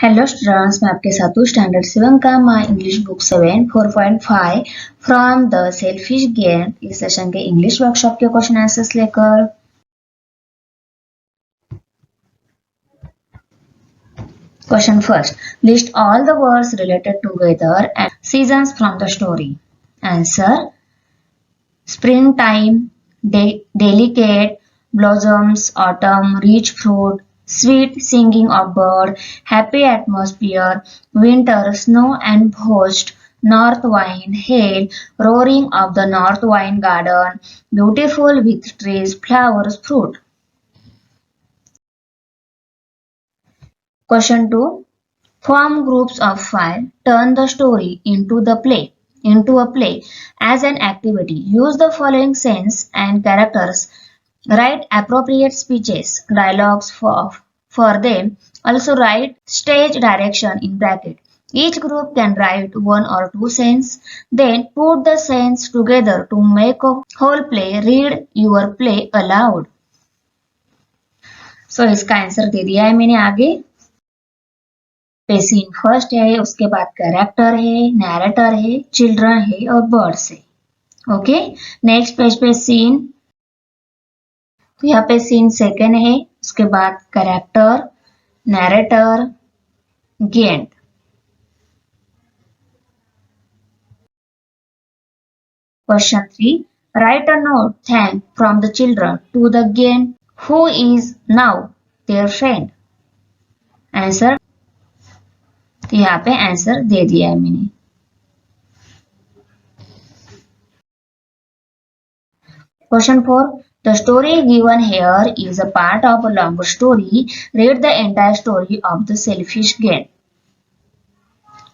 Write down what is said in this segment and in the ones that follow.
Hello students, मैं आपके साथ हूँ स्टैंडर्ड 7 का my English book 7 4.5 from the selfish game. इस सेशन के इंग्लिश वर्कशॉप के क्वेश्चन आंसर्स लेकर। Question first, list all the words related together and seasons from the story. Answer: spring time, delicate, blossoms, autumn, rich fruit, sweet singing of bird, happy atmosphere, winter, snow and host, north wind, hail, roaring of the north wind garden, beautiful with trees, flowers, fruit. Question 2. Form groups of 5. Turn the story into a play as an activity. Use the following scenes and characters. Write appropriate speeches, dialogues for them. Also write stage direction in bracket. Each group can write one or two scenes. Then put the scenes together to make a whole play. Read your play aloud. So इसका answer दे दिया है मैंने आगे। पे scene first है, उसके बाद character है, नैरेटर है, चिल्ड्रन है और बर्ड्स है। ओके, नेक्स्ट पेज पे सीन, तो यहाँ पे सीन सेकेंड है, उसके बाद character, narrator, giant. Question 3, write a note thank from the children to the giant who is now their friend. Answer, तो यहाँ पे आंसर दे दिया है मैंने। Question 4. The story given here is a part of a longer story. Read the entire story of the selfish game.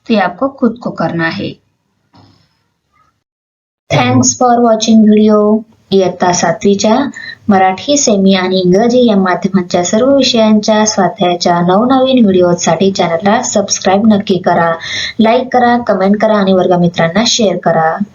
तो ये आपको खुद को करना है। Thanks for watching video. इयत्ता 7वीच्या मराठी, सेमी आणि इंग्रजी या माध्यमांच्या सर्व विषयांच्या स्वाध्यायाच्या नवनवीन व्हिडिओसाठी चॅनलला सबस्क्राईब नक्की करा, लाईक करा, कमेंट करा आणि वर्गमित्रांना शेअर करा।